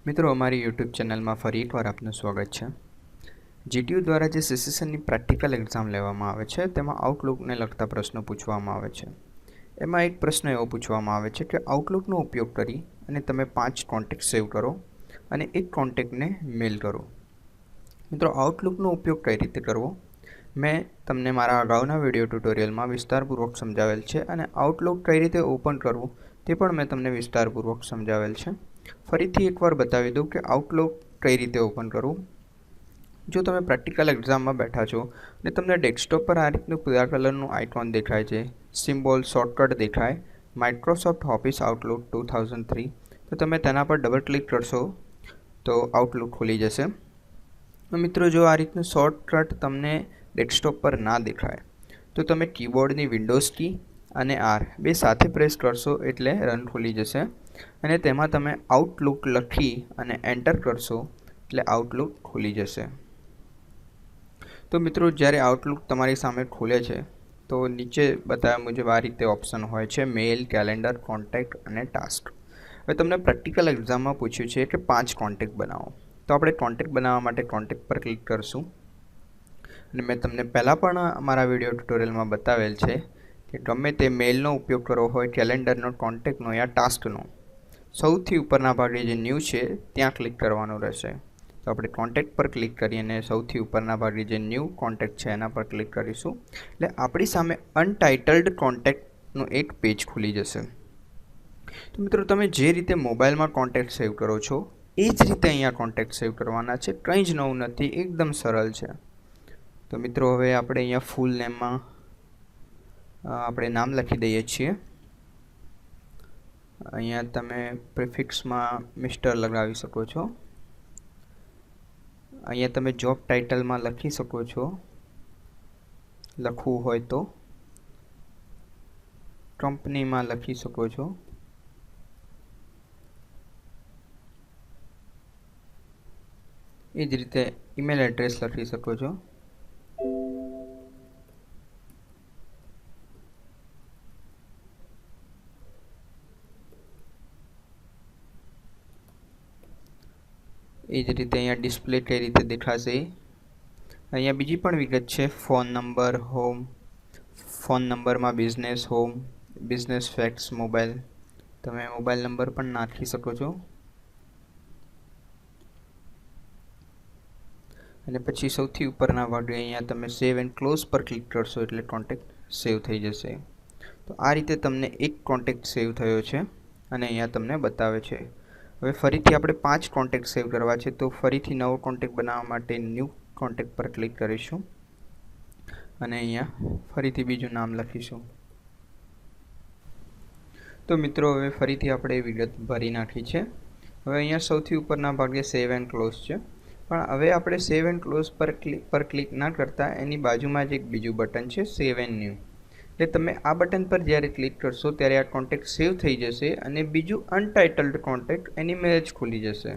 મિત્રો અમારી યુટ્યુબ ચેનલમાં ફરી એકવાર આપનું સ્વાગત છે। જીટીયુ દ્વારા જે સીસીસનની પ્રેક્ટિકલ એક્ઝામ લેવામાં આવે છે તેમાં આઉટલુકને લગતા પ્રશ્નો પૂછવામાં આવે છે। એમાં એક પ્રશ્ન એવો પૂછવામાં આવે છે કે આઉટલુકનો ઉપયોગ કરી અને તમે 5 કોન્ટેક્ટ સેવ કરો અને એક કોન્ટેક્ટને મેલ કરો। મિત્રો આઉટલુકનો ઉપયોગ કઈ રીતે કરવો મેં તમને મારા અગાઉના વિડીયો ટ્યુટોરિયલમાં વિસ્તારપૂર્વક સમજાવેલ છે અને આઉટલુક કઈ રીતે ઓપન કરવું તે પણ મેં તમને વિસ્તારપૂર્વક સમજાવેલ છે। ફરીથી એકવાર બતાવી દઉં કે આઉટલુક કઈ રીતે ઓપન કરવું। જો તમે પ્રેક્ટિકલ એક્ઝામમાં બેઠા છો અને તમને ડેસ્કટોપ પર આ રીતનું પીળા કલરનું આઇકોન દેખાય છે, સિમ્બોલ શોર્ટકટ દેખાય માઇક્રોસોફ્ટ ઓફિસ આઉટલુક 2003, તો તમે તેના પર ડબલ ક્લિક કરશો તો આઉટલુક ખુલી જશે। મિત્રો જો આ રીતનું શોર્ટકટ તમને ડેસ્કટોપ પર ના દેખાય તો તમે કીબોર્ડની વિન્ડોઝ કી અને R બે સાથે પ્રેસ કરશો એટલે રન ખુલી જશે અને તેમાં તમે આઉટલુક લખી અને એન્ટર કરશો એટલે આઉટલુક ખુલી જશે। તો મિત્રો જ્યારે આઉટલુક તમારી સામે ખુલે છે તો નીચે બતાવ્યા મુજબ આ રીતે ઓપ્શન હોય છે, મેલ, કેલેન્ડર, કોન્ટેક્ટ અને ટાસ્ક। હવે તમને પ્રેક્ટિકલ એક્ઝામમાં પૂછ્યું છે કે 5 કોન્ટેક્ટ બનાવો, તો આપણે કોન્ટેક્ટ બનાવવા માટે કોન્ટેક્ટ પર ક્લિક કરશું અને મેં તમને પહેલાં પણ અમારા વિડીયો ટ્યુટોરિયલમાં બતાવેલ છે કે ગમે તે મેલનો ઉપયોગ કરવો હોય, કેલેન્ડરનો, કોન્ટેક્ટનો યા ટાસ્કનો, સૌથી ઉપરના ભાગે જે ન્યૂ છે ત્યાં ક્લિક કરવાનું રહેશે। તો આપણે કોન્ટેક્ટ પર ક્લિક કરીને સૌથી ઉપરના ભાગે જે ન્યૂ કોન્ટેક્ટ છે એના પર ક્લિક કરીશું એટલે આપણી સામે અનટાઇટલ્ડ કોન્ટેક્ટનું એક પેજ ખુલી જશે। તો મિત્રો તમે જે રીતે મોબાઈલમાં કોન્ટેક્ટ સેવ કરો છો એ જ રીતે અહીંયા કોન્ટેક્ટ સેવ કરવાના છે, કંઈ જ નવું નથી, એકદમ સરળ છે। તો મિત્રો હવે આપણે અહીંયા ફૂલ નેમમાં આપણે નામ લખી દઈએ છીએ। અહીંયા તમે પ્રિફિક્સમાં મિસ્ટર લગાવી શકો છો। અહીંયા તમે જોબ ટાઇટલમાં લખી શકો છો, લખવું હોય તો કંપનીમાં લખી શકો છો। એ જ રીતે ઈમેલ એડ્રેસ લખી શકો છો। એ જ રીતે અહીંયા ડિસ્પ્લે કઈ રીતે દેખાશે। અહીંયા બીજી પણ વિગત છે, ફોન નંબર, હોમ, ફોન નંબરમાં business, home, business fax, mobile, તમે મોબાઈલ નંબર પણ નાખી શકો છો। અને પછી સૌથી ઉપરના ભાગે અહીંયા તમે સેવ એન્ડ ક્લોઝ પર ક્લિક કરશો એટલે કોન્ટેક્ટ સેવ થઈ જશે। તો આ રીતે તમને એક કોન્ટેક્ટ સેવ થયો છે અને અહીંયા તમને બતાવે છે। હવે ફરીથી આપણે 5 કોન્ટેક્ટ સેવ કરવા છે તો ફરીથી નવો કોન્ટેક્ટ બનાવવા માટે ન્યૂ કોન્ટેક્ટ પર ક્લિક કરીશું અને અહીંયા ફરીથી બીજું નામ લખીશું। તો મિત્રો હવે ફરીથી આપણે વિગત ભરી નાખી છે। હવે અહીંયા સૌથી ઉપરના ભાગે સેવ એન્ડ ક્લોઝ છે, પણ હવે આપણે સેવ એન્ડ ક્લોઝ પર ક્લિક ના કરતા એની બાજુમાં જ એક બીજું બટન છે, સેવ એન્ડ ન્યૂ, એટલે તમે આ બટન પર જ્યારે ક્લિક કરશો ત્યારે આ કોન્ટેક્ટ સેવ થઈ જશે અને બીજું અનટાઇટલ્ડ કોન્ટેક્ટ એની મેં જ ખુલી જશે।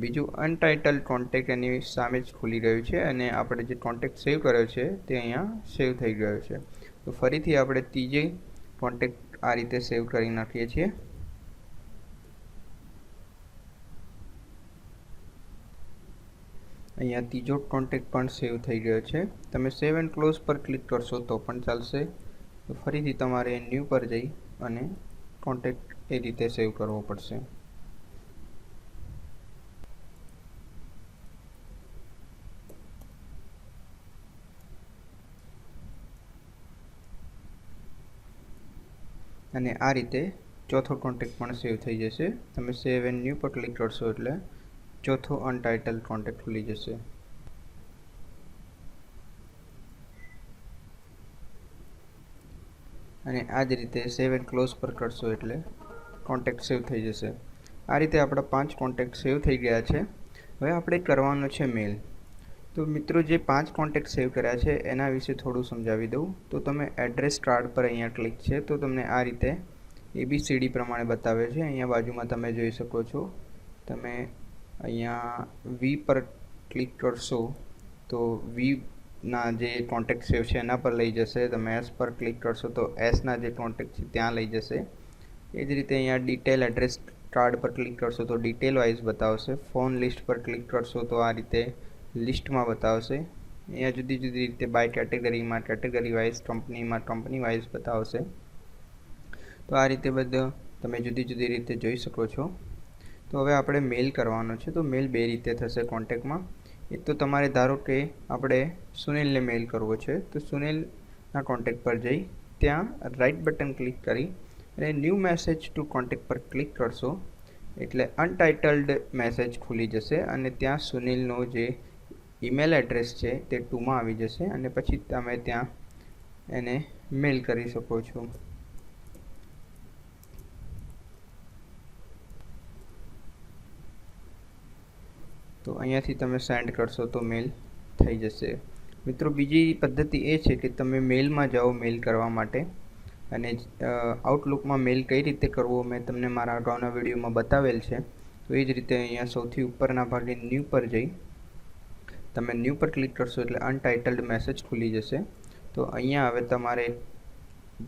બીજું અનટાઇટલ્ડ કોન્ટેક્ટ એની સામે જ ખુલી ગયું છે અને આપણે જે કોન્ટેક્ટ સેવ કર્યો છે તે અહીંયા સેવ થઈ ગયો છે। તો ફરીથી આપણે ત્રીજે કોન્ટેક્ટ આ રીતે સેવ કરી નાખીએ છીએ। અહીંયા ત્રીજો કોન્ટેક્ટ પણ સેવ થઈ ગયો છે। તમે સેવ એન્ડ ક્લોઝ પર ક્લિક કરશો તો પણ ચાલશે। તો ફરીથી તમારે ન્યૂ પર જઈ અને કોન્ટેક્ટ એ રીતે સેવ કરવો પડશે। અને આ રીતે ચોથો કોન્ટેક્ટ પણ સેવ થઈ જશે। તમે સેવ એન્ડ ન્યૂ પર ક્લિક કરશો એટલે ચોથો અનટાઇટલ્ડ કોન્ટેક્ટ ખુલી જશે। અને આ જ રીતે સેવ એન્ડ ક્લોઝ પર કરશો એટલે કોન્ટેક્ટ સેવ થઈ જશે। આ રીતે આપણા 5 કોન્ટેક્ટ સેવ થઈ ગયા છે। હવે આપણે કરવાનો છે મેલ। તો મિત્રો જે 5 કોન્ટેક્ટ સેવ કર્યા છે એના વિશે થોડું સમજાવી દઉં તો તમે એડ્રેસ કાર્ડ પર અહીંયા ક્લિક છે તો તમને આ રીતે ABCD પ્રમાણે બતાવે છે। અહીંયા બાજુમાં તમે જોઈ શકો છો, તમે અહીંયા V પર ક્લિક કરશો તો V ના જે કોન્ટેક્ટ સેવ છે એના પર લઈ જશે। તમે S પર ક્લિક કરશો તો S ના જે કોન્ટેક્ટ છે ત્યાં લઈ જશે। એ જ રીતે અહીંયા ડિટેલ એડ્રેસ કાર્ડ પર ક્લિક કરશો તો ડિટેલ વાઇઝ બતાવશે. ફોન લિસ્ટ પર ક્લિક કરશો તો આ રીતે લિસ્ટમાં બતાવશે. અહીંયા જુદી જુદી રીતે બાય કેટેગરીમાં કેટેગરી વાઇઝ, કંપનીમાં કંપની વાઇઝ બતાવશે. તો આ રીતે બધું તમે જુદી જુદી રીતે જોઈ શકો છો. તો હવે આપણે મેલ કરવાનો છે. તો મેલ બે રીતે થશે કોન્ટેક્ટમાં. એક તો તમારે ધારો કે આપણે સુનિલને મેલ કરવો છે, તો સુનિલના કોન્ટેક્ટ પર જઈ ત્યાં રાઇટ બટન ક્લિક કરી અને ન્યૂ મેસેજ ટુ કોન્ટેક્ટ પર ક્લિક કરશો એટલે અનટાઇટલ્ડ મેસેજ ખુલી જશે અને ત્યાં સુનિલનો જે ઈમેલ એડ્રેસ છે તે ટુમાં આવી જશે અને પછી તમે ત્યાં એને મેલ કરી શકો છો. તો અહીંયાથી તમે સેન્ડ કરશો તો મેલ થઈ જશે. મિત્રો, બીજી પદ્ધતિ એ છે કે તમે મેલમાં જાઓ મેલ કરવા માટે અને આઉટલુકમાં મેલ કઈ રીતે કરવો મેં તમને મારા અગાઉના વિડીયોમાં બતાવેલ છે. તો એ જ રીતે અહીંયા સૌથી ઉપરના ભાગે ન્યૂ પર જઈ તમે ન્યૂ પર ક્લિક કરશો એટલે અનટાઇટલ્ડ મેસેજ ખુલી જશે. તો અહીંયા હવે તમારે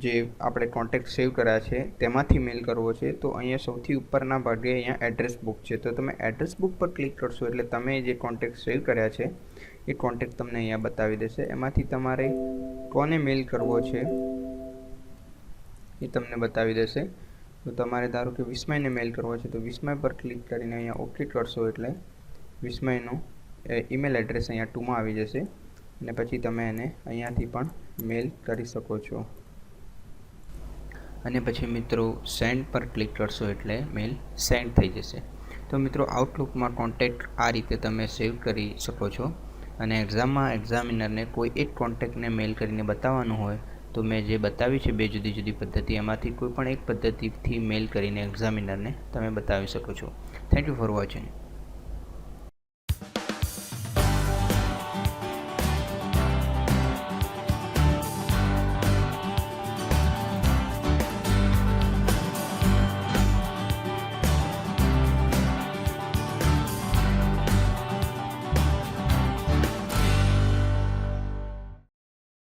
જે આપણે કોન્ટેક્ટ સેવ કર્યા છે તેમાંથી મેલ કરવો છે. તો અહીંયા સૌથી ઉપરના ભાગે અહીંયા એડ્રેસ બુક છે. તો તમે એડ્રેસ બુક પર ક્લિક કરશો એટલે તમે જે કોન્ટેક્ટ સેવ કર્યા છે એ કોન્ટેક્ટ તમને અહીંયા બતાવી દેશે. એમાંથી તમારે કોને મેલ કરવો છે એ તમને બતાવી દેશે. તો તમારે ધારો કે વિસ્મયને મેલ કરવો છે તો વિસ્મય પર ક્લિક કરીને અહીંયા ઓકે કરશો એટલે વિસ્મયનું ઈમેલ એડ્રેસ અહીંયા ટુમાં આવી જશે અને પછી તમે એને અહીંયાથી પણ મેલ કરી શકો છો. અને પછી મિત્રો સેન્ડ પર ક્લિક કરશો એટલે મેલ સેન્ડ થઈ જશે. તો મિત્રો, આઉટલુકમાં કોન્ટેક્ટ આ રીતે તમે સેવ કરી શકો છો. અને એક્ઝામમાં એક્ઝામિનરને કોઈ એક કોન્ટેક્ટને મેલ કરીને બતાવવાનું હોય તો મેં જે બતાવી છે બે જુદી જુદી પદ્ધતિ, એમાંથી કોઈ પણ એક પદ્ધતિથી મેલ કરીને એક્ઝામિનરને તમે બતાવી શકો છો. Thank you for watching.